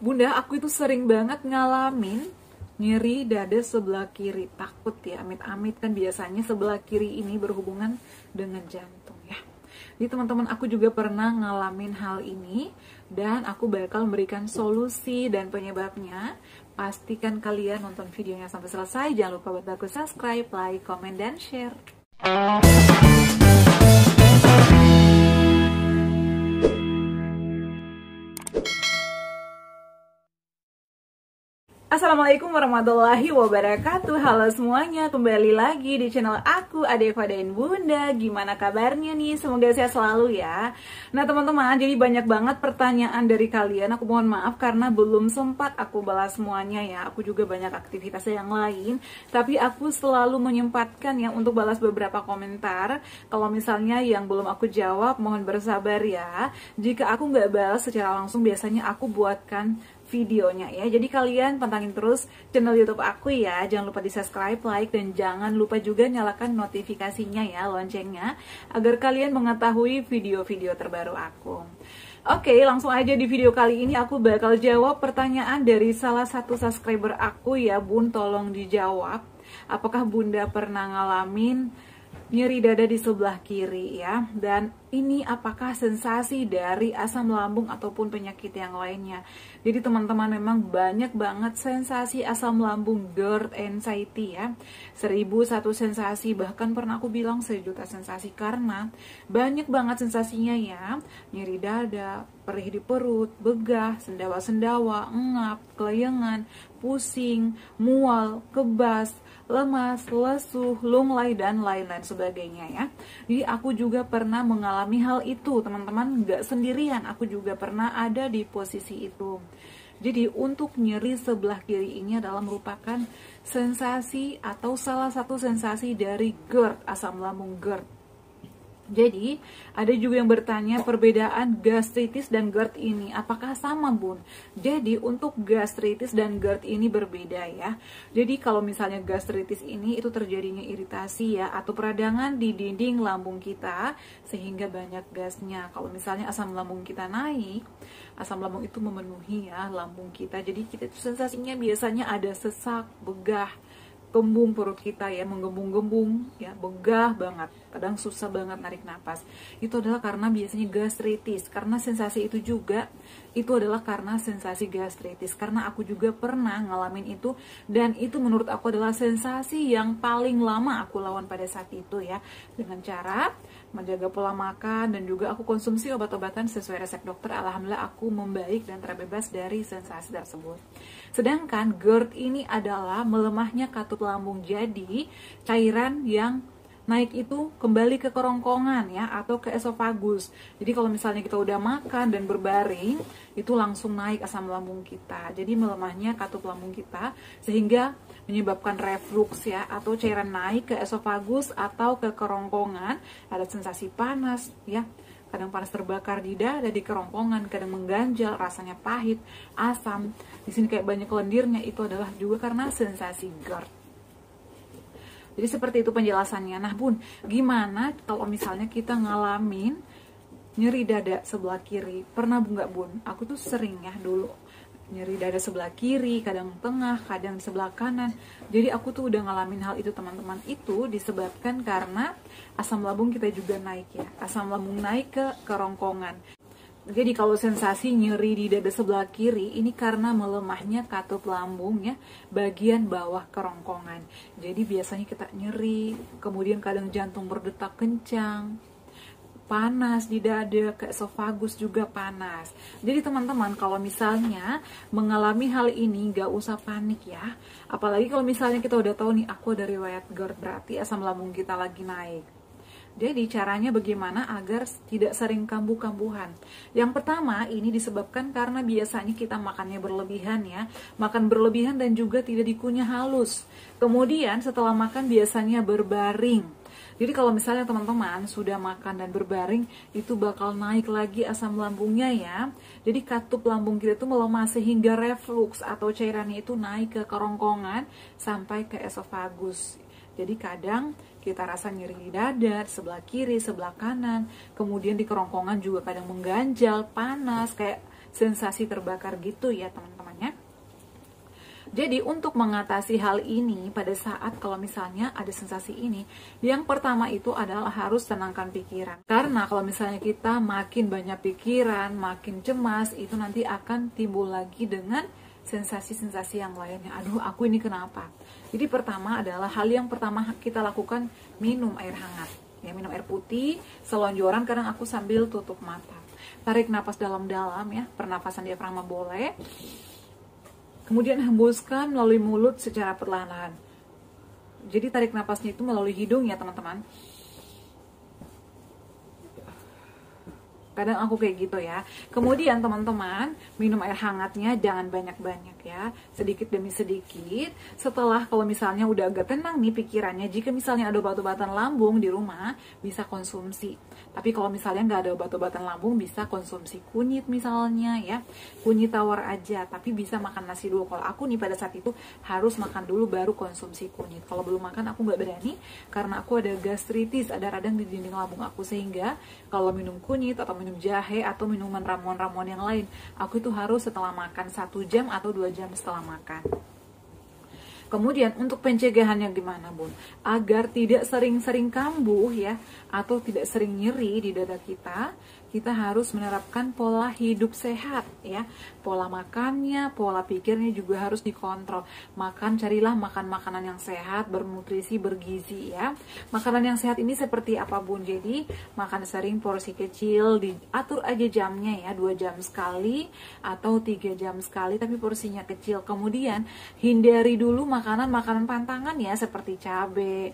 Bunda, aku itu sering banget ngalamin nyeri dada sebelah kiri. Takut ya, amit-amit kan biasanya sebelah kiri ini berhubungan dengan jantung ya. Jadi teman-teman, aku juga pernah ngalamin hal ini dan aku bakal memberikan solusi dan penyebabnya. Pastikan kalian nonton videonya sampai selesai. Jangan lupa buat aku subscribe, like, comment, dan share. Assalamualaikum warahmatullahi wabarakatuh. Halo semuanya, kembali lagi di channel aku, Adeva dan Bunda. Gimana kabarnya nih? Semoga sehat selalu ya. Nah teman-teman, jadi banyak banget pertanyaan dari kalian. Aku mohon maaf karena belum sempat aku balas semuanya ya. Aku juga banyak aktivitas yang lain, tapi aku selalu menyempatkan ya untuk balas beberapa komentar. Kalau misalnya yang belum aku jawab, mohon bersabar ya. Jika aku nggak balas secara langsung, biasanya aku buatkan videonya ya. Jadi kalian pantangin terus channel YouTube aku ya. Jangan lupa di subscribe, like, dan jangan lupa juga nyalakan notifikasinya ya, loncengnya, agar kalian mengetahui video-video terbaru aku. Oke, langsung aja di video kali ini aku bakal jawab pertanyaan dari salah satu subscriber aku ya. Bun, tolong dijawab. Apakah Bunda pernah ngalamin nyeri dada di sebelah kiri ya? Dan ini apakah sensasi dari asam lambung ataupun penyakit yang lainnya? Jadi teman-teman, memang banyak banget sensasi asam lambung, GERD, anxiety ya. 1001 sensasi, bahkan pernah aku bilang 1.000.000 sensasi karena banyak banget sensasinya ya. Nyeri dada, perih di perut, begah, sendawa-sendawa, engap, kelayangan, pusing, mual, kebas, lemas, lesuh, lunglai, dan lain-lain sebagainya ya. Jadi aku juga pernah mengalami hal itu teman-teman, nggak sendirian, aku juga pernah ada di posisi itu. Jadi untuk nyeri sebelah kiri ini adalah merupakan sensasi atau salah satu sensasi dari GERD, asam lambung GERD. Jadi, ada juga yang bertanya perbedaan gastritis dan GERD ini, apakah sama Bun? Jadi, untuk gastritis dan GERD ini berbeda ya. Jadi, kalau misalnya gastritis ini itu terjadinya iritasi ya, atau peradangan di dinding lambung kita, sehingga banyak gasnya. Kalau misalnya asam lambung kita naik, asam lambung itu memenuhi ya lambung kita. Jadi, kita itu sensasinya biasanya ada sesak, begah, gembung perut kita ya, menggembung-gembung ya, begah banget, kadang susah banget narik napas. Itu adalah karena biasanya gastritis. Karena sensasi itu juga itu adalah karena sensasi gastritis. Karena aku juga pernah ngalamin itu, dan itu menurut aku adalah sensasi yang paling lama aku lawan pada saat itu ya, dengan cara menjaga pola makan dan juga aku konsumsi obat-obatan sesuai resep dokter. Alhamdulillah aku membaik dan terbebas dari sensasi tersebut. Sedangkan GERD ini adalah melemahnya katup lambung. Jadi cairan yang naik itu kembali ke kerongkongan ya, atau ke esofagus. Jadi kalau misalnya kita udah makan dan berbaring, itu langsung naik asam lambung kita. Jadi melemahnya katup lambung kita sehingga menyebabkan reflux ya, atau cairan naik ke esofagus atau ke kerongkongan. Ada sensasi panas ya, kadang panas terbakar di dada, di kerongkongan, kadang mengganjal, rasanya pahit, asam. Di sini kayak banyak lendirnya, itu adalah juga karena sensasi GERD. Jadi seperti itu penjelasannya. Nah Bun, gimana kalau misalnya kita ngalamin nyeri dada sebelah kiri? Pernah nggak Bun? Aku tuh sering ya dulu nyeri dada sebelah kiri, kadang tengah, kadang sebelah kanan. Jadi aku tuh udah ngalamin hal itu teman-teman. Itu disebabkan karena asam lambung kita juga naik ya. Asam lambung naik ke kerongkongan. Jadi kalau sensasi nyeri di dada sebelah kiri ini karena melemahnya katup lambung ya, bagian bawah kerongkongan. Jadi biasanya kita nyeri, kemudian kadang jantung berdetak kencang, panas di dada, ke esofagus juga panas. Jadi teman-teman, kalau misalnya mengalami hal ini gak usah panik ya. Apalagi kalau misalnya kita udah tahu nih, aku ada riwayat GERD, berarti asam lambung kita lagi naik. Jadi caranya bagaimana agar tidak sering kambuh-kambuhan? Yang pertama, ini disebabkan karena biasanya kita makannya berlebihan ya. Makan berlebihan dan juga tidak dikunyah halus. Kemudian setelah makan biasanya berbaring. Jadi kalau misalnya teman-teman sudah makan dan berbaring, itu bakal naik lagi asam lambungnya ya. Jadi katup lambung kita itu melemah sehingga reflux atau cairannya itu naik ke kerongkongan sampai ke esofagus. Jadi kadang kita rasa nyeri di dada, sebelah kiri, sebelah kanan, kemudian di kerongkongan juga kadang mengganjal, panas, kayak sensasi terbakar gitu ya teman-temannya. Jadi untuk mengatasi hal ini pada saat kalau misalnya ada sensasi ini, yang pertama itu adalah harus tenangkan pikiran. Karena kalau misalnya kita makin banyak pikiran, makin cemas, itu nanti akan timbul lagi dengan sensasi-sensasi yang lainnya. Aduh, aku ini kenapa? Jadi pertama adalah hal yang pertama kita lakukan, minum air hangat. Ya, minum air putih, selonjoran, kadang aku sambil tutup mata. Tarik napas dalam-dalam ya, pernapasan diafragma boleh. Kemudian hembuskan melalui mulut secara perlahan-lahan. Jadi tarik napasnya itu melalui hidung ya teman-teman. Kadang aku kayak gitu ya. Kemudian teman-teman, minum air hangatnya jangan banyak-banyak ya, sedikit demi sedikit. Setelah kalau misalnya udah agak tenang nih pikirannya, jika misalnya ada obat-obatan lambung di rumah, bisa konsumsi. Tapi kalau misalnya nggak ada obat-obatan lambung, bisa konsumsi kunyit misalnya ya, kunyit tawar aja. Tapi bisa makan nasi dulu. Kalau aku nih pada saat itu harus makan dulu baru konsumsi kunyit. Kalau belum makan aku nggak berani, karena aku ada gastritis, ada radang di dinding lambung aku, sehingga kalau minum kunyit atau minum jahe atau minuman ramuan-ramuan yang lain, aku itu harus setelah makan 1 jam atau 2 jam setelah makan. Kemudian untuk pencegahannya gimana Bun? Agar tidak sering-sering kambuh ya, atau tidak sering nyeri di dada kita harus menerapkan pola hidup sehat ya. Pola makannya, pola pikirnya juga harus dikontrol. Carilah makan makanan yang sehat, bernutrisi, bergizi ya. Makanan yang sehat ini seperti apa Bun? Jadi makan sering, porsi kecil, diatur aja jamnya ya, 2 jam sekali atau 3 jam sekali, tapi porsinya kecil. Kemudian hindari dulu makanan-makanan pantangan ya, seperti cabai,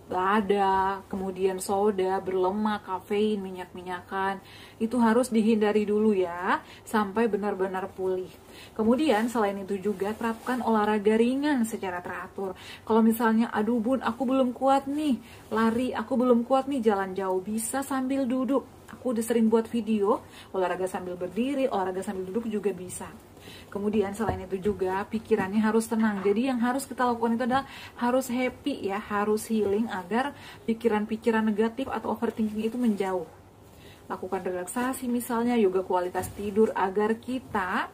lada, kemudian soda, berlemak, kafein, minyak-minyakan. Itu harus dihindari dulu ya, sampai benar-benar pulih. Kemudian selain itu juga terapkan olahraga ringan secara teratur. Kalau misalnya, aduh Bun, aku belum kuat nih lari, aku belum kuat nih jalan jauh, bisa sambil duduk. Aku udah sering buat video, olahraga sambil berdiri, olahraga sambil duduk juga bisa. Kemudian selain itu juga pikirannya harus tenang. Jadi yang harus kita lakukan itu adalah harus happy ya, harus healing agar pikiran-pikiran negatif atau overthinking itu menjauh. Lakukan relaksasi misalnya, yoga kualitas tidur agar kita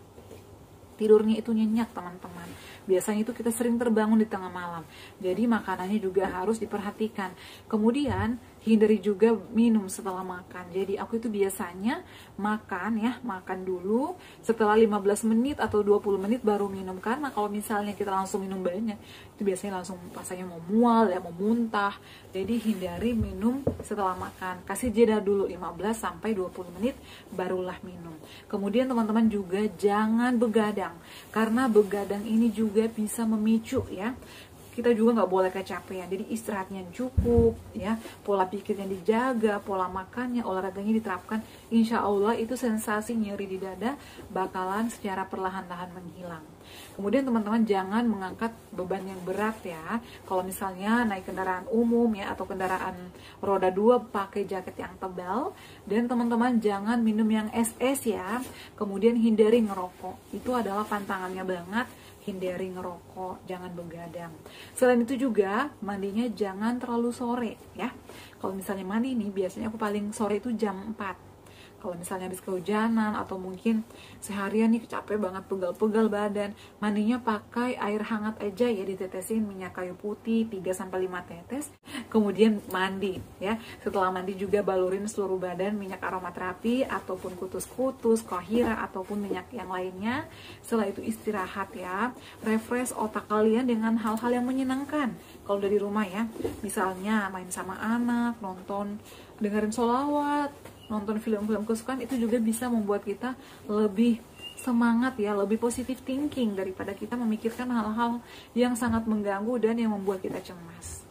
tidurnya itu nyenyak teman-teman. Biasanya itu kita sering terbangun di tengah malam. Jadi makanannya juga harus diperhatikan. Kemudian hindari juga minum setelah makan. Jadi aku itu biasanya makan dulu, setelah 15 menit atau 20 menit baru minum. Karena kalau misalnya kita langsung minum banyak, itu biasanya langsung rasanya mau mual ya, mau muntah. Jadi hindari minum setelah makan. Kasih jeda dulu 15 sampai 20 menit barulah minum. Kemudian teman-teman juga jangan begadang. Karena begadang ini juga bisa memicu ya, kita juga nggak boleh kecapean. Jadi istirahatnya cukup ya, pola pikirnya dijaga, pola makannya, olahraganya diterapkan. Insya Allah itu sensasi nyeri di dada bakalan secara perlahan-lahan menghilang. Kemudian teman-teman jangan mengangkat beban yang berat ya. Kalau misalnya naik kendaraan umum ya, atau kendaraan roda 2, pakai jaket yang tebal. Dan teman-teman jangan minum yang es-es ya. Kemudian hindari ngerokok, itu adalah pantangannya banget. Hindari ngerokok, jangan begadang. Selain itu juga mandinya jangan terlalu sore ya. Kalau misalnya mandi nih, biasanya aku paling sore itu jam 4. Kalau misalnya habis kehujanan atau mungkin seharian nih capek banget, pegal-pegal badan, mandinya pakai air hangat aja ya, ditetesin minyak kayu putih 3-5 tetes. Kemudian mandi ya. Setelah mandi juga balurin seluruh badan minyak aromaterapi ataupun kutus-kutus, kohira ataupun minyak yang lainnya. Setelah itu istirahat ya. Refresh otak kalian dengan hal-hal yang menyenangkan. Kalau dari rumah ya, misalnya main sama anak, nonton, dengerin sholawat, nonton film-film kesukaan, itu juga bisa membuat kita lebih semangat ya, lebih positive thinking daripada kita memikirkan hal-hal yang sangat mengganggu dan yang membuat kita cemas.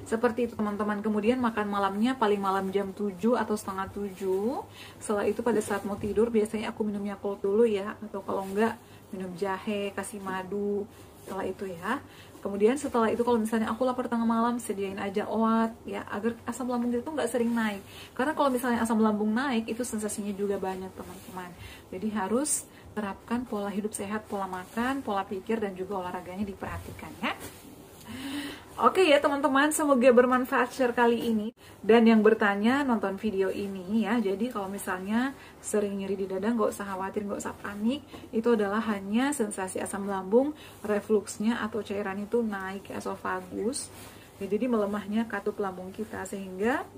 Seperti itu teman-teman. Kemudian makan malamnya paling malam jam 7 atau setengah 7. Setelah itu pada saat mau tidur biasanya aku minum Yakult dulu ya, atau kalau enggak minum jahe, kasih madu setelah itu ya. Kemudian setelah itu kalau misalnya aku lapar tengah malam, sediain aja oat ya, agar asam lambung itu nggak sering naik. Karena kalau misalnya asam lambung naik, itu sensasinya juga banyak teman-teman. Jadi harus terapkan pola hidup sehat, pola makan, pola pikir, dan juga olahraganya diperhatikan ya. Oke ya teman-teman, semoga bermanfaat share kali ini. Dan yang bertanya nonton video ini ya, jadi kalau misalnya sering nyeri di dada nggak usah khawatir, nggak usah panik. Itu adalah hanya sensasi asam lambung, refluksnya atau cairan itu naik ke esofagus. Ya, jadi melemahnya katup lambung kita sehingga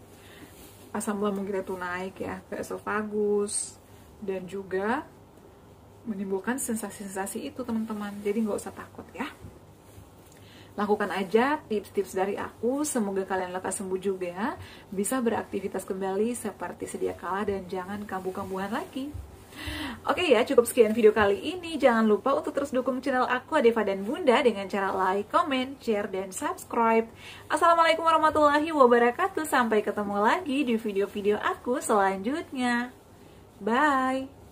asam lambung kita itu naik ya ke esofagus dan juga menimbulkan sensasi-sensasi itu teman-teman. Jadi nggak usah takut ya. Lakukan aja tips-tips dari aku, semoga kalian lekas sembuh juga, bisa beraktivitas kembali seperti sedia kala dan jangan kambuh-kambuhan lagi. Oke ya, cukup sekian video kali ini. Jangan lupa untuk terus dukung channel aku Adeva dan Bunda dengan cara like, comment, share, dan subscribe. Assalamualaikum warahmatullahi wabarakatuh. Sampai ketemu lagi di video-video aku selanjutnya. Bye!